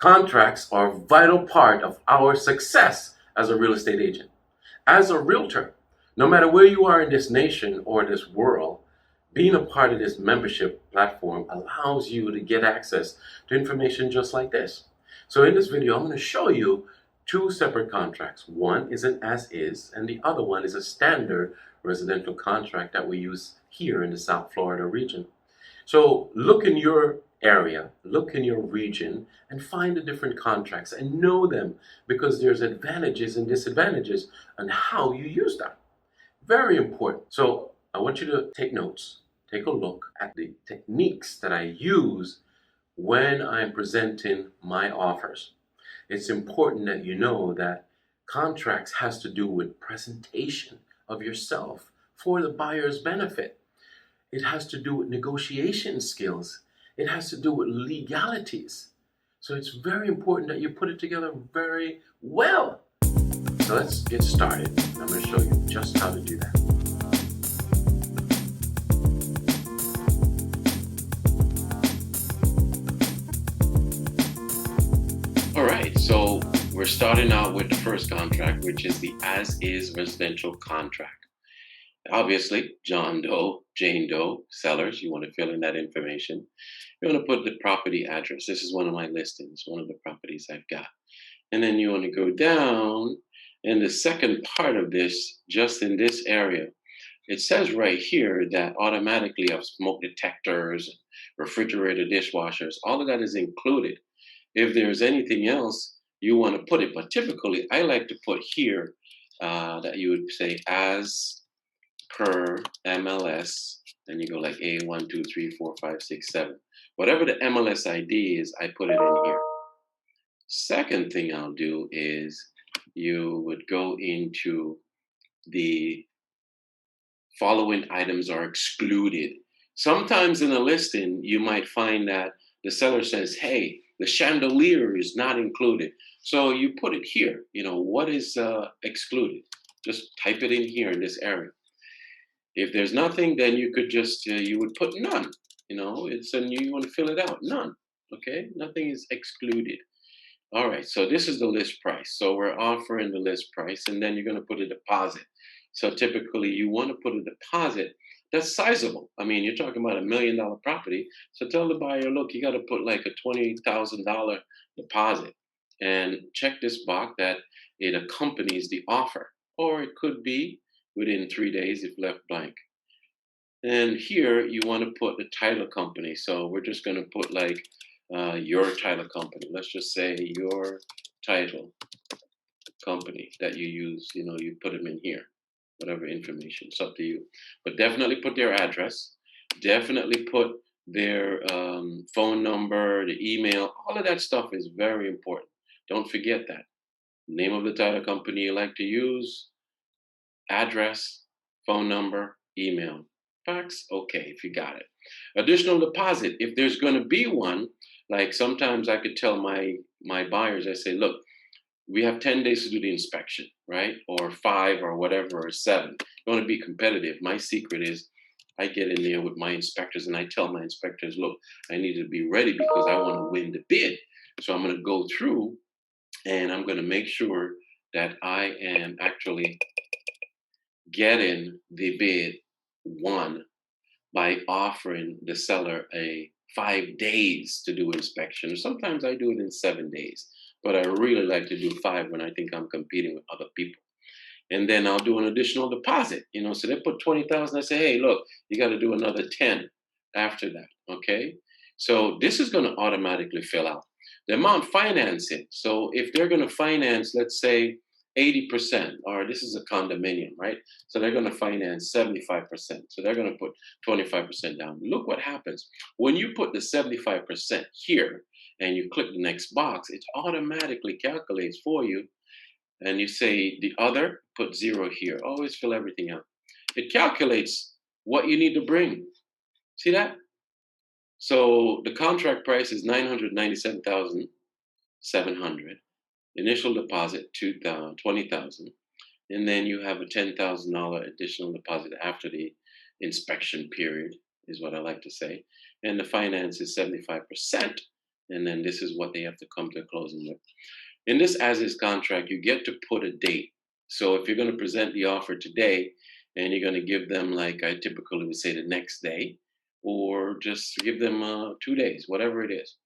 Contracts are a vital part of our success as a real estate agent. As a realtor, no matter where you are in this nation or this world, being a part of this membership platform allows you to get access to information just like this. So in this video, I'm going to show you two separate contracts. One is an as-is, and the other one is a standard residential contract that we use here in the South Florida region. So look in your area, look in your region, and find the different contracts and know them, because there's advantages and disadvantages on how you use them. Very important. So I want you to take notes, take a look at the techniques that I use when I'm presenting my offers. It's important that you know that contracts has to do with presentation of yourself for the buyer's benefit. It has to do with negotiation skills. It has to do with legalities. So it's very important that you put it together very well. So let's get started. I'm going to show you just how to do that. All right, so we're starting out with the first contract, which is the as-is residential contract. Obviously, John Doe, Jane Doe, sellers, you want to fill in that information. You want to put the property address. This is one of my listings, one of the properties I've got. And then you want to go down, and the second part of this, just in this area, it says right here that automatically of smoke detectors, refrigerator, dishwashers, all of that is included. If there's anything else, you want to put it. But typically, I like to put here that you would say as per MLS, and you go like A1, 2, 3, 4, 5, 6, 7. Whatever the MLS ID is, I put it in here. Second thing I'll do is you would go into the following items are excluded. Sometimes in a listing, you might find that the seller says, hey, the chandelier is not included. So you put it here. You know, what is excluded? Just type it in here in this area. If there's nothing, then you could just, you would put none. You know, it's a you want to fill it out, none. Okay, nothing is excluded. All right, so this is the list price. So we're offering the list price, and then you're going to put a deposit. So typically you want to put a deposit that's sizable. I mean, you're talking about $1 million property. So tell the buyer, look, you got to put like a $20,000 deposit, and check this box that it accompanies the offer, or it could be within 3 days if left blank. And here you want to put the title company. So we're just going to put like your title company. Let's just say your title company that you use. You know, you put them in here, whatever information. It's up to you. But definitely put their address. Definitely put their phone number, the email. All of that stuff is very important. Don't forget that. Name of the title company you like to use, address, phone number, email, fax, okay, if you got it. Additional deposit, if there's going to be one, like sometimes I could tell my buyers, I say, look, we have 10 days to do the inspection, right? Or 5 or whatever, or 7. You want to be competitive. My secret is I get in there with my inspectors and I tell my inspectors, look, I need to be ready because I want to win the bid. So I'm going to go through and I'm going to make sure that I am actually getting the bid won by offering the seller a 5 days to do inspection. Sometimes I do it in 7 days, but I really like to do 5 when I think I'm competing with other people. And then I'll do an additional deposit, you know, so they put 20,000. I say, hey, look, you got to do another 10 after that. Okay. So this is going to automatically fill out the amount financing. So if they're going to finance, let's say 80%, or this is a condominium, right? So they're going to finance 75%. So they're going to put 25% down. Look what happens. When you put the 75% here and you click the next box, it automatically calculates for you. And you say the other, put 0 here. Always fill everything out. It calculates what you need to bring. See that? So the contract price is $997,700. Initial deposit $20,000, and then you have a $10,000 additional deposit after the inspection period, is what I like to say. And the finance is 75%, and then this is what they have to come to a closing with. In this as-is contract, you get to put a date. So if you're going to present the offer today and you're going to give them, like I typically would say, the next day, or just give them 2 days, whatever it is.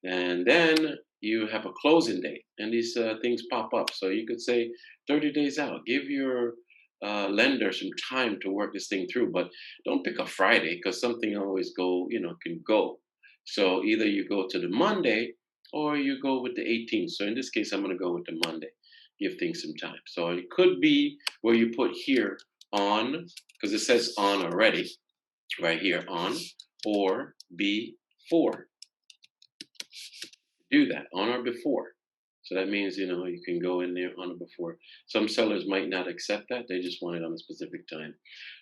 And then you have a closing date, and these things pop up. So you could say 30 days out. Give your lender some time to work this thing through, but don't pick a Friday because something always can go. So either you go to the Monday or you go with the 18th. So in this case, I'm going to go with the Monday. Give things some time. So it could be where you put here on, because it says on already, right here on, or before. Do that on or before. So that means, you can go in there on or before. Some sellers might not accept that. They just want it on a specific time.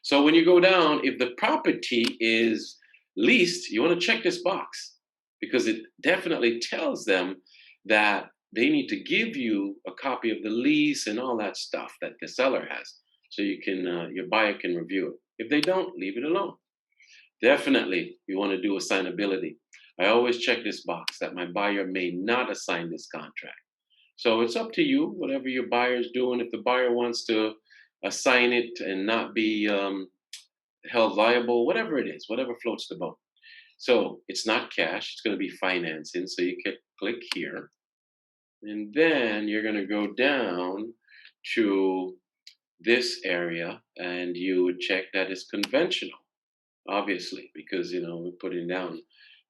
So when you go down, if the property is leased, you want to check this box because it definitely tells them that they need to give you a copy of the lease and all that stuff that the seller has. So your buyer can review it. If they don't, leave it alone. Definitely, you want to do assignability. I always check this box that my buyer may not assign this contract. So it's up to you, whatever your buyer's doing. If the buyer wants to assign it and not be held liable, whatever it is, whatever floats the boat. So it's not cash, it's going to be financing. So you can click here. And then you're going to go down to this area and you would check that it's conventional, obviously, because we're putting down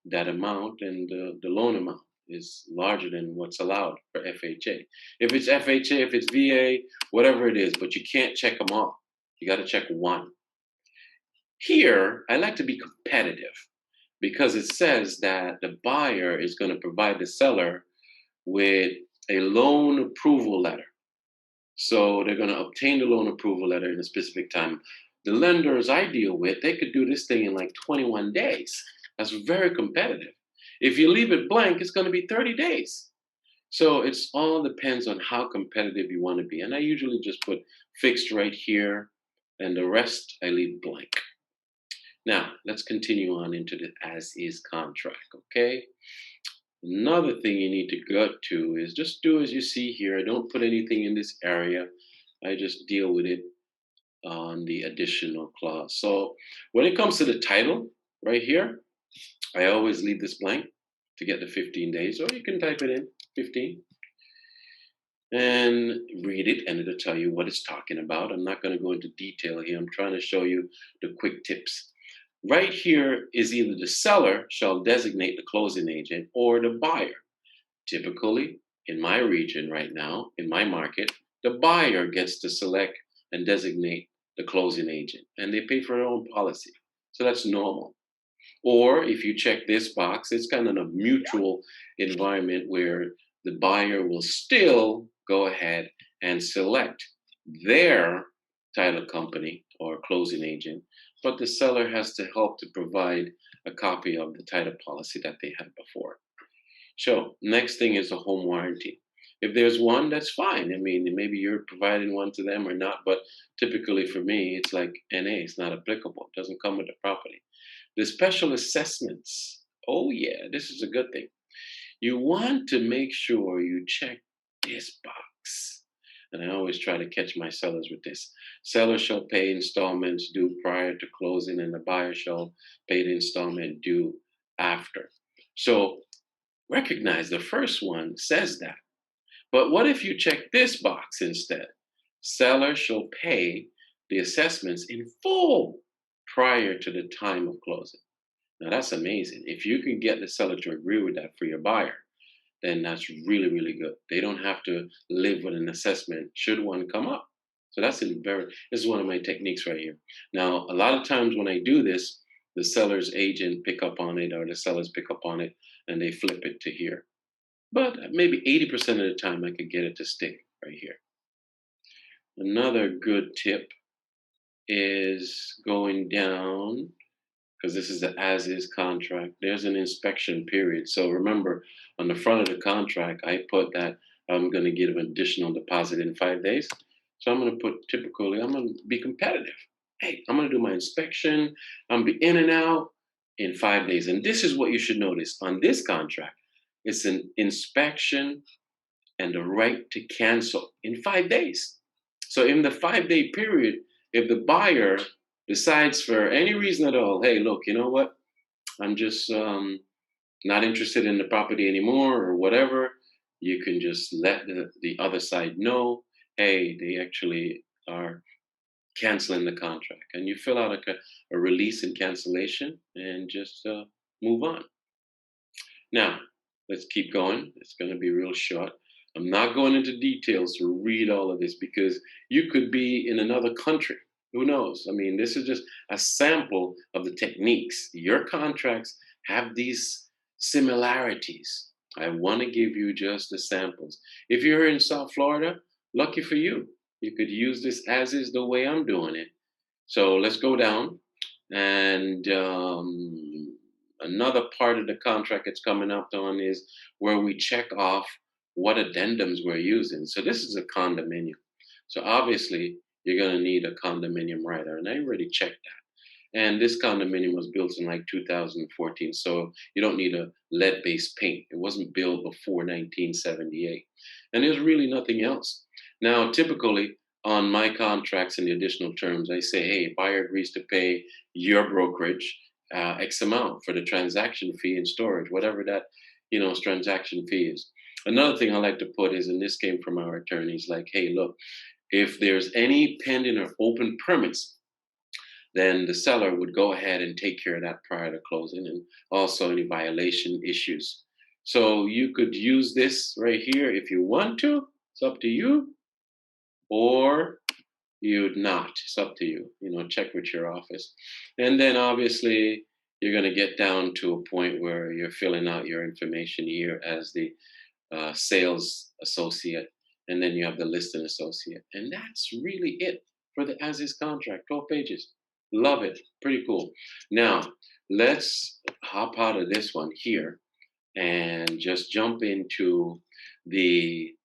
that amount, and the loan amount is larger than what's allowed for FHA. If it's FHA, if it's VA, whatever it is, but you can't check them all. You got to check one. Here, I like to be competitive because it says that the buyer is going to provide the seller with a loan approval letter. So they're going to obtain the loan approval letter in a specific time. The lenders I deal with, they could do this thing in like 21 days. That's very competitive. If you leave it blank, it's going to be 30 days. So it's all depends on how competitive you want to be. And I usually just put fixed right here, and the rest I leave blank. Now, let's continue on into the as-is contract, okay? Another thing you need to go to is just do as you see here. I don't put anything in this area. I just deal with it on the additional clause. So when it comes to the title right here, I always leave this blank to get the 15 days, or you can type it in 15 and read it, and it'll tell you what it's talking about. I'm not going to go into detail here. I'm trying to show you the quick tips. Right here is either the seller shall designate the closing agent or the buyer. Typically, in my region right now, in my market, the buyer gets to select and designate the closing agent, and they pay for their own policy. So that's normal. Or if you check this box, it's kind of a mutual environment where the buyer will still go ahead and select their title company or closing agent, but the seller has to help to provide a copy of the title policy that they had before. So next thing is a home warranty. If there's one, that's fine. I mean, maybe you're providing one to them or not, but typically for me, it's like NA, it's not applicable. It doesn't come with the property. The special assessments. Oh yeah, this is a good thing. You want to make sure you check this box. And I always try to catch my sellers with this. Seller shall pay installments due prior to closing, and the buyer shall pay the installment due after. So recognize the first one says that. But what if you check this box instead? Seller shall pay the assessments in full prior to the time of closing. Now that's amazing. If you can get the seller to agree with that for your buyer, then that's really, really good. They don't have to live with an assessment should one come up. So this is one of my techniques right here. Now, a lot of times when I do this, the seller's agent pick up on it or the sellers pick up on it and they flip it to here. But maybe 80% of the time I could get it to stick right here. Another good tip is going down, because this is the as-is contract. There's an inspection period. So remember, on the front of the contract, I put that I'm going to give an additional deposit in 5 days. So I'm going to put typically, I'm going to be competitive. Hey, I'm going to do my inspection. I'm going to be in and out in 5 days. And this is what you should notice on this contract. It's an inspection and the right to cancel in 5 days. So in the 5 day period, if the buyer decides for any reason at all, hey, look, you know what? I'm just not interested in the property anymore or whatever, you can just let the other side know, hey, they actually are canceling the contract. And you fill out a release and cancellation and just move on. Now, let's keep going. It's going to be real short. I'm not going into details to read all of this because you could be in another country. Who knows? I mean, this is just a sample of the techniques. Your contracts have these similarities. I want to give you just the samples. If you're in South Florida, lucky for you. You could use this as is the way I'm doing it. So let's go down. And another part of the contract it's coming up on is where we check off what addendums we're using. So this is a condominium. So obviously you're going to need a condominium writer, and I already checked that. And this condominium was built in like 2014, so you don't need a lead-based paint. It wasn't built before 1978, and there's really nothing else. Now, typically on my contracts and the additional terms, I say, hey, buyer agrees to pay your brokerage X amount for the transaction fee and storage, whatever that transaction fee is. Another thing I like to put is, and this came from our attorneys, like, hey, look, if there's any pending or open permits, then the seller would go ahead and take care of that prior to closing, and also any violation issues. So you could use this right here if you want to. It's up to you, or you'd not. It's up to you. Check with your office. And then obviously you're going to get down to a point where you're filling out your information here as the sales associate, and then you have the listing associate. And that's really it for the as is contract, 12 pages. Love it. Pretty cool. Now, let's hop out of this one here and just jump into the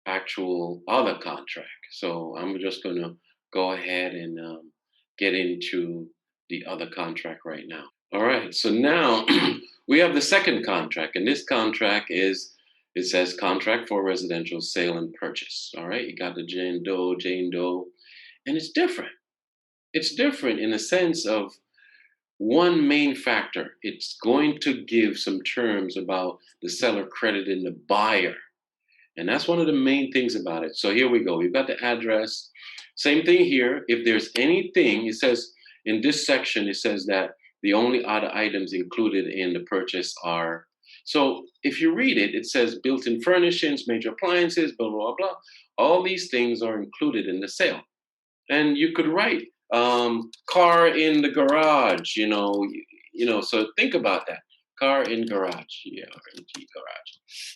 actual other contract. So I'm just going to go ahead and get into the other contract right now. All right. So now we have the second contract, and this contract it says contract for residential sale and purchase. All right. You got the Jane Doe, and it's different. It's different in the sense of one main factor. It's going to give some terms about the seller crediting the buyer. And that's one of the main things about it. So here we go. We've got the address. Same thing here. If there's anything, it says in this section, it says that the only other items included in the purchase are. So if you read it, it says built-in furnishings, major appliances, blah, blah, blah. All these things are included in the sale. And you could write car in the garage, so think about that. Car in garage, garage,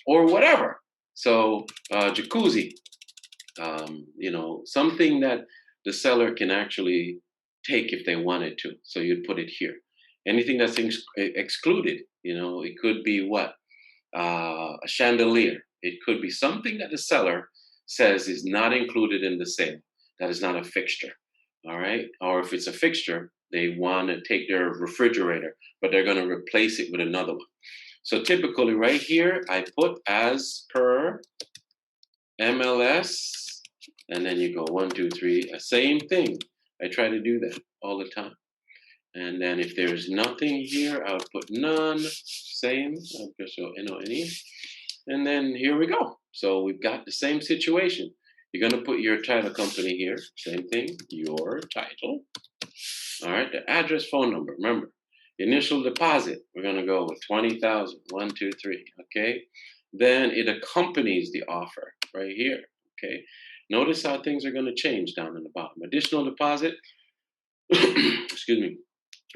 or whatever. So jacuzzi, something that the seller can actually take if they wanted to. So you'd put it here. Anything that's excluded, it could be what? A chandelier. It could be something that the seller says is not included in the sale. That is not a fixture. All right. Or if it's a fixture, they want to take their refrigerator, but they're going to replace it with another one. So typically right here, I put as per MLS, and then you go 1, 2, 3, same thing. I try to do that all the time. And then if there's nothing here, I'll put none, same, so any. And then here we go. So we've got the same situation. You're going to put your title company here, same thing, your title. All right, the address, phone number, remember. Initial deposit, we're going to go with 20,000, 1, 2, 3, okay? Then it accompanies the offer right here, okay? Notice how things are going to change down in the bottom. Additional deposit, excuse me,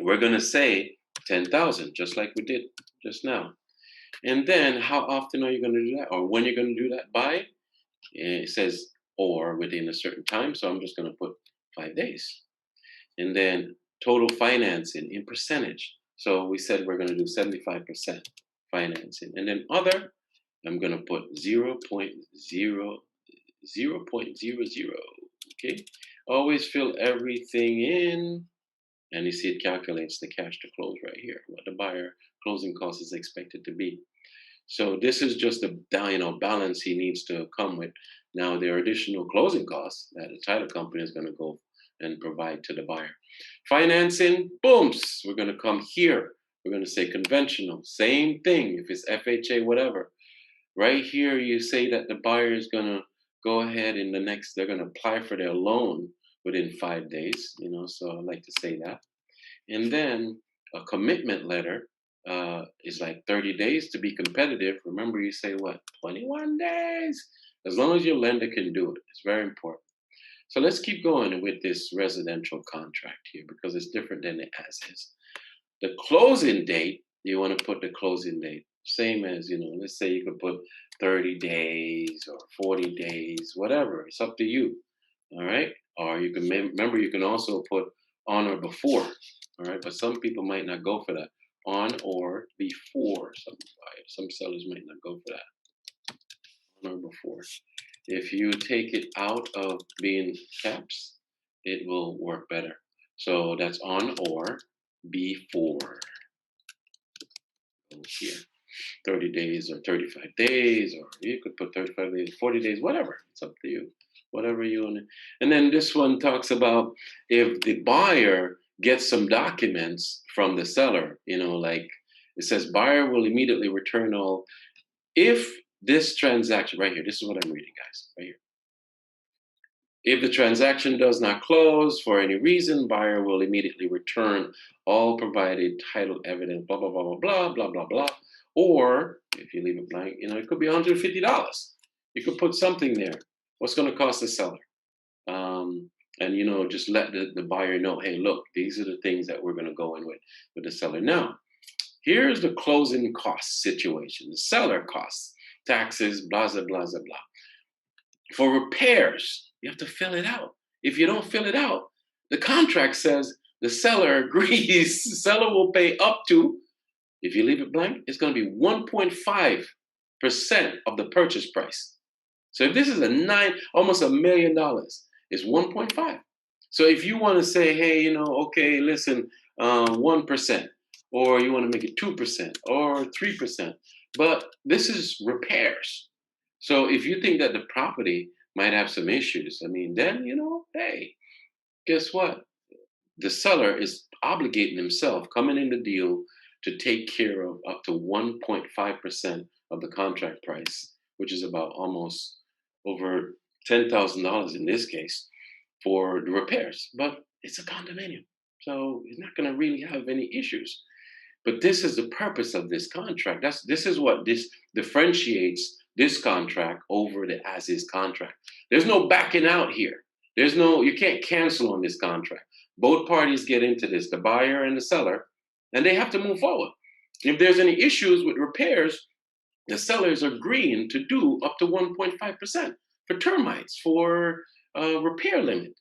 we're going to say 10,000, just like we did just now. And then how often are you going to do that, or when you're going to do that by? It says or within a certain time, so I'm just going to put 5 days. And then total financing in percentage. So we said we're going to do 75% financing. And then other, I'm going to put 0.00, okay? Always fill everything in. And you see it calculates the cash to close right here, what the buyer closing cost is expected to be. So this is just the balance he needs to come with. Now there are additional closing costs that the title company is going to go and provide to the buyer. Financing, booms. We're going to come here. We're going to say conventional. Same thing. If it's FHA, whatever. Right here, you say that the buyer is going to go ahead in the next, they're going to apply for their loan within 5 days, so I like to say that. And then a commitment letter is like 30 days to be competitive. Remember, you say what? 21 days. As long as your lender can do it. It's very important. So let's keep going with this residential contract here because it's different than the as is. The closing date, you want to put the closing date. Same as, let's say you could put 30 days or 40 days, whatever. It's up to you. All right. Or you can remember, you can also put on or before. All right. But some people might not go for that. On or before. Some sellers might not go for that. On or before. If you take it out of being caps, it will work better. So that's on or before. Here, 30 days or 35 days, or you could put 35 days, 40 days, whatever. It's up to you. Whatever you want. And then this one talks about if the buyer gets some documents from the seller, like it says buyer will immediately return all. If this transaction, right here, this is what I'm reading, guys, right here. If the transaction does not close for any reason, buyer will immediately return all provided title evidence, blah, blah, blah, blah, blah, blah, blah, blah. Or if you leave it blank, it could be $150. You could put something there. What's going to cost the seller? And just let the buyer know, hey, look, these are the things that we're going to go in with the seller. Now, here's the closing cost situation, the seller costs, taxes, blah, blah, blah, blah, blah. For repairs, you have to fill it out. If you don't fill it out, the contract says the seller agrees, the seller will pay up to, if you leave it blank, it's going to be 1.5% of the purchase price. So if this is almost $1 million, it's 1.5. So if you want to say, hey, okay, listen, 1%, or you want to make it 2% or 3%, but this is repairs. So if you think that the property might have some issues, then, hey, guess what? The seller is obligating himself, coming in the deal, to take care of up to 1.5% of the contract price, which is about almost over $10,000 in this case for the repairs. But it's a condominium, so he's not going to really have any issues. But this is the purpose of this contract. This is what this differentiates this contract over the as is contract. There's no backing out here. You can't cancel on this contract. Both parties get into this, the buyer and the seller, and they have to move forward. If there's any issues with repairs, the seller is agreeing to do up to 1.5% for termites, for repair limit.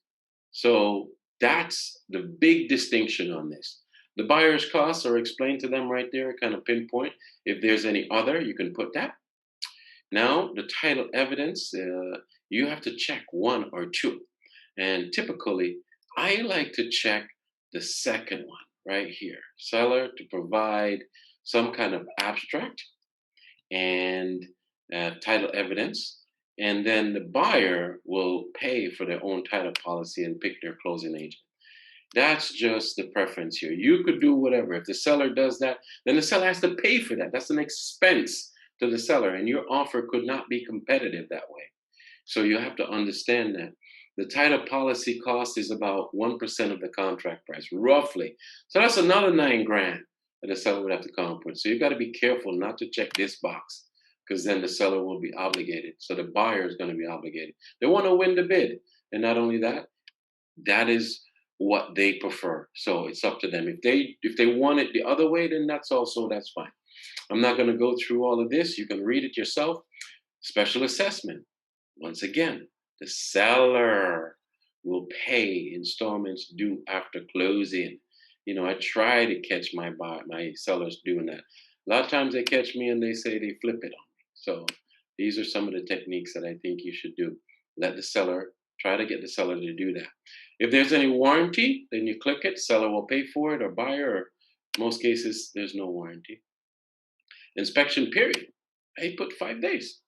So that's the big distinction on this. The buyer's costs are explained to them right there, kind of pinpoint. If there's any other, you can put that. Now, the title evidence, you have to check one or two. And typically, I like to check the second one right here. Seller to provide some kind of abstract and title evidence. And then the buyer will pay for their own title policy and pick their closing agent. That's just the preference here. You could do whatever. If the seller does that, then the seller has to pay for that. That's an expense to the seller, and your offer could not be competitive that way. So you have to understand that. The title policy cost is about 1% of the contract price, roughly. So that's another $9,000 that the seller would have to come up with. So you've got to be careful not to check this box, because then the seller will be obligated. So the buyer is going to be obligated. They want to win the bid. And not only that, that is what they prefer. So it's up to them. If they want it the other way, then that's fine. I'm not going to go through all of this. You can read it yourself. Special assessment. Once again, the seller will pay installments due after closing. I try to catch my sellers doing that. A lot of times they catch me and they say they flip it on me. So these are some of the techniques that I think you should do. Try to get the seller to do that. If there's any warranty, then you click it. Seller will pay for it, or buyer, or most cases, there's no warranty. Inspection period. I put 5 days.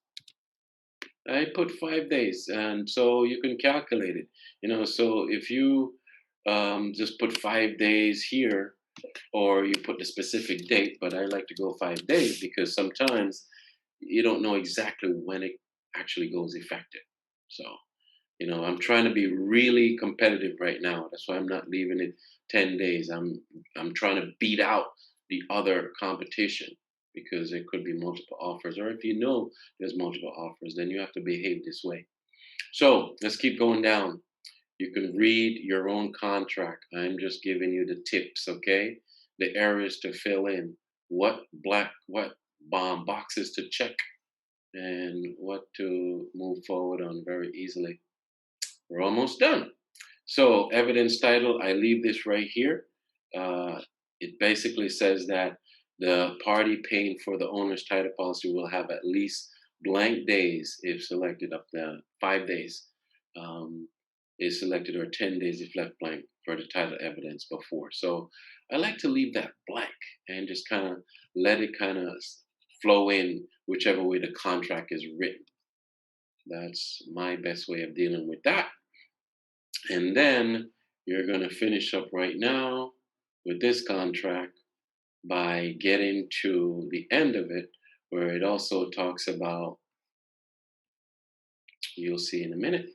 I put 5 days, and so you can calculate it. So if you just put 5 days here, or you put the specific date, but I like to go 5 days because sometimes you don't know exactly when it actually goes effective. So, I'm trying to be really competitive right now. That's why I'm not leaving it 10 days. I'm trying to beat out the other competition because there could be multiple offers. Or if you know there's multiple offers, then you have to behave this way. So let's keep going down. You can read your own contract. I'm just giving you the tips, okay? The areas to fill in, what bomb boxes to check, and what to move forward on very easily. We're almost done. So, evidence title, I leave this right here. Uh, it basically says that the party paying for the owner's title policy will have at least blank days if selected, up to 5 days is selected, or 10 days if left blank for the title evidence before. So, I like to leave that blank and just kind of let it kind of flow in whichever way the contract is written. That's my best way of dealing with that. And then you're going to finish up right now with this contract by getting to the end of it, where it also talks about, you'll see in a minute,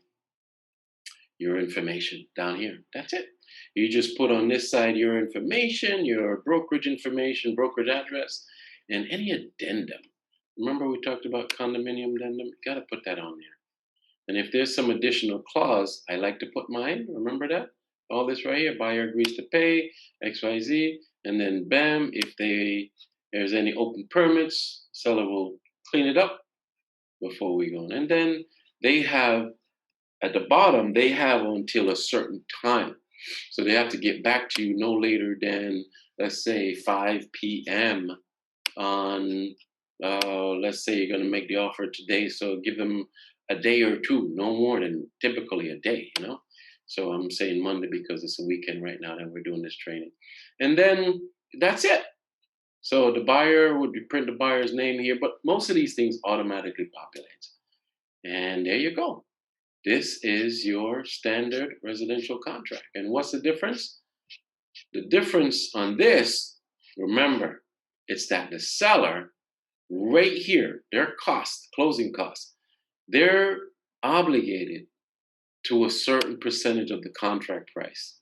your information down here. That's it. You just put on this side your information, your brokerage information, brokerage address, and any addendum. Remember we talked about condominium addendum? You got to put that on there. And if there's some additional clause, I like to put mine. Remember that? All this right here, buyer agrees to pay, XYZ, and then bam, if there's any open permits, seller will clean it up before we go on. And then they have, at the bottom, they have until a certain time. So they have to get back to you no later than, let's say, 5 p.m. on, let's say you're going to make the offer today. So give them a day or two, no more than typically a day. So I'm saying Monday because it's a weekend right now that we're doing this training. And then that's it. So the buyer would print the buyer's name here, but most of these things automatically populate. And there you go. This is your standard residential contract. And what's the difference? The difference on this, remember, it's that the seller right here, their cost, closing costs, they're obligated to a certain percentage of the contract price.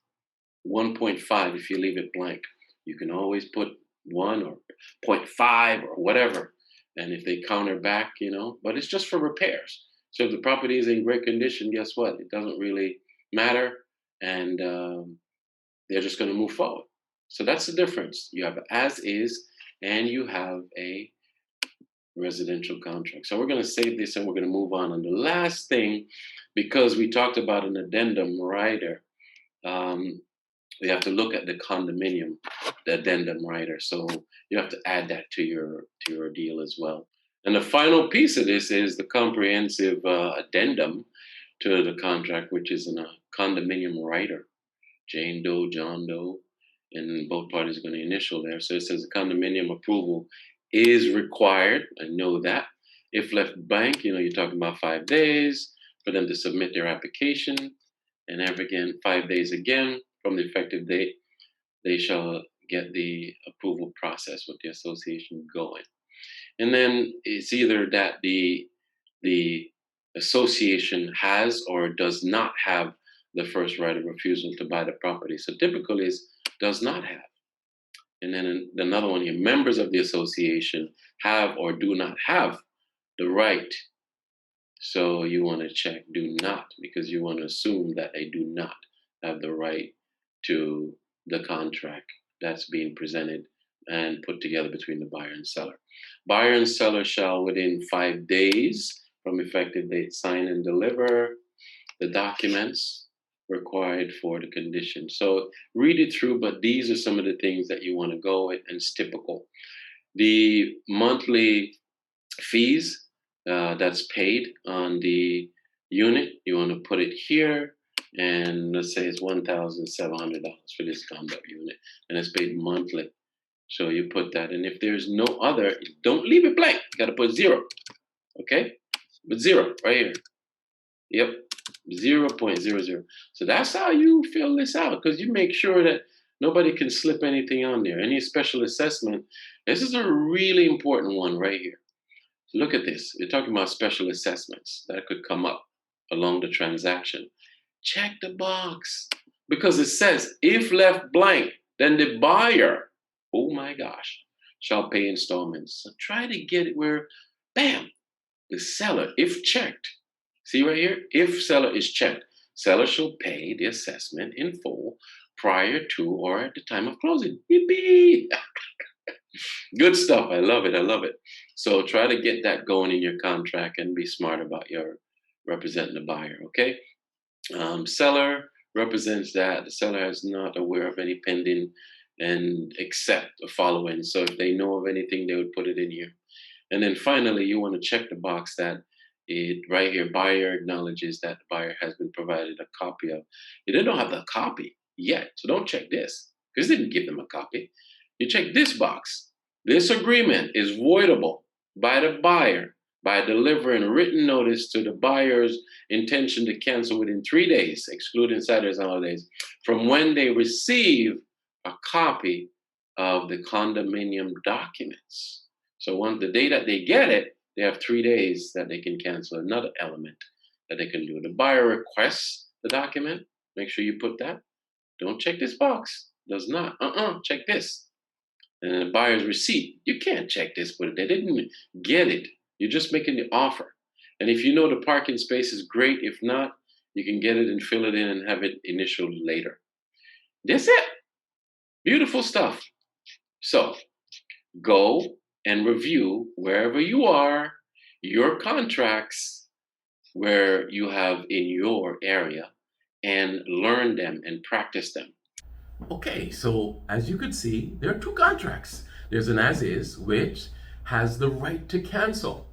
1.5 if you leave it blank. You can always put 1 or 0.5 or whatever. And if they counter back, but it's just for repairs. So if the property is in great condition, guess what? It doesn't really matter. And they're just going to move forward. So that's the difference. You have as is, and you have a residential contract. So we're going to save this and we're going to move on. And the last thing, because we talked about an addendum rider, we have to look at the condominium, the addendum rider. So you have to add that to your deal as well. And the final piece of this is the comprehensive addendum to the contract, which is a condominium rider. Jane Doe, John Doe, and both parties are going to initial there. So it says the condominium approval is required. I know that. If left blank, you're talking about 5 days for them to submit their application. And ever again, 5 days again from the effective date, they shall get the approval process with the association going. And then it's either that the association has or does not have the first right of refusal to buy the property. So typically it's does not have. And then another one here, members of the association have or do not have the right. So you want to check do not, because you want to assume that they do not have the right to the contract that's being presented and put together between the buyer and seller. Buyer and seller shall within 5 days from effective date sign and deliver the documents required for the condition. So read it through, but these are some of the things that you want to go with, and it's typical. The monthly fees that's paid on the unit, you want to put it here, and let's say it's $1,700 for this condo unit, and it's paid monthly. So you put that, and if there's no other, don't leave it blank. You got to put 0. Okay, but 0 right here. Yep, 0.00. So that's how you fill this out, because you make sure that nobody can slip anything on there. Any special assessment. This is a really important one right here. Look at this. You're talking about special assessments that could come up along the transaction. Check the box, because it says if left blank, then the buyer, oh my gosh, shall pay installments. So try to get it where, bam, the seller, if checked, see right here, if seller is checked, seller shall pay the assessment in full prior to or at the time of closing. Yippee! Good stuff. I love it. I love it. So try to get that going in your contract and be smart about your representing the buyer. Okay. Seller represents that the seller is not aware of any pending and accept the following. So if they know of anything, they would put it in here. And then finally, you want to check the box that it right here, buyer acknowledges that the buyer has been provided a copy of. They don't have the copy yet, so don't check this because they didn't give them a copy. You check this box. This agreement is voidable by the buyer by delivering a written notice to the buyer's intention to cancel within 3 days, excluding Saturdays and holidays, from when they receive a copy of the condominium documents. So once the day that they get it, they have 3 days that they can cancel. Another element that they can do. The buyer requests the document. Make sure you put that. Don't check this box. Does not. Check this. And the buyer's receipt. You can't check this, but they didn't get it. You're just making the offer. And if you know the parking space is great, if not, you can get it and fill it in and have it initialed later. That's it. Beautiful stuff. So go and review wherever you are, your contracts where you have in your area, and learn them and practice them. Okay, so as you could see, there are 2 contracts. There's an as-is, which has the right to cancel.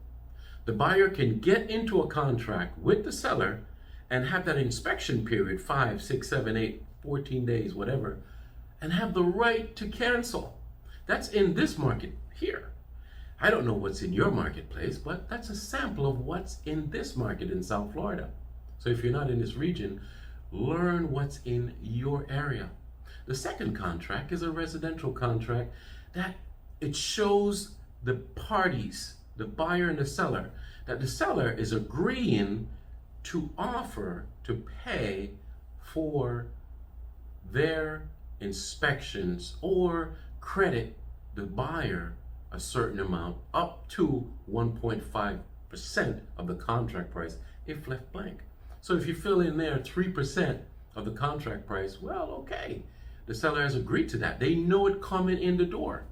The buyer can get into a contract with the seller and have that inspection period, 5, 6, 7, 8, 14 days, whatever, and have the right to cancel. That's in this market here. I don't know what's in your marketplace, but that's a sample of what's in this market in South Florida. So if you're not in this region, learn what's in your area. The second contract is a residential contract that it shows the parties, the buyer and the seller, that the seller is agreeing to offer to pay for their inspections or credit the buyer a certain amount up to 1.5% of the contract price if left blank. So if you fill in there 3% of the contract price, well, okay. The seller has agreed to that. They know it coming in the door.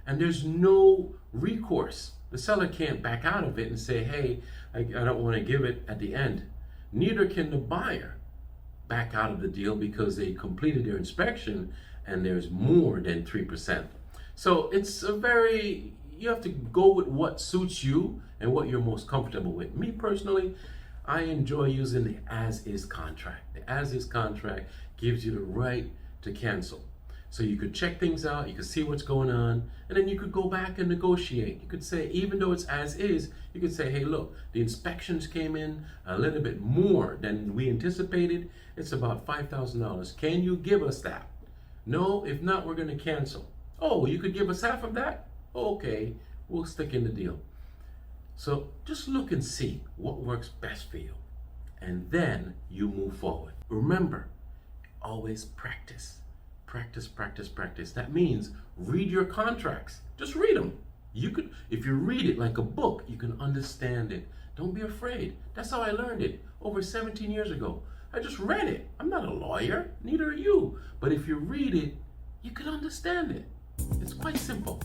And there's no recourse. The seller can't back out of it and say, hey, I don't want to give it at the end. Neither can the buyer back out of the deal because they completed their inspection and there's more than 3%. So it's you have to go with what suits you and what you're most comfortable with. Me personally, I enjoy using the as-is contract. The as-is contract gives you the right to cancel. So you could check things out, you could see what's going on, and then you could go back and negotiate. You could say, even though it's as is, you could say, hey, look, the inspections came in a little bit more than we anticipated. It's about $5,000. Can you give us that? No, if not, we're going to cancel. Oh, you could give us half of that? Okay, we'll stick in the deal. So just look and see what works best for you. And then you move forward. Remember, always practice. Practice, practice, practice. That means read your contracts. Just read them. You could, if you read it like a book, you can understand it. Don't be afraid. That's how I learned it over 17 years ago. I just read it. I'm not a lawyer, neither are you. But if you read it, you can understand it. It's quite simple.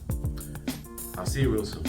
I'll see you real soon.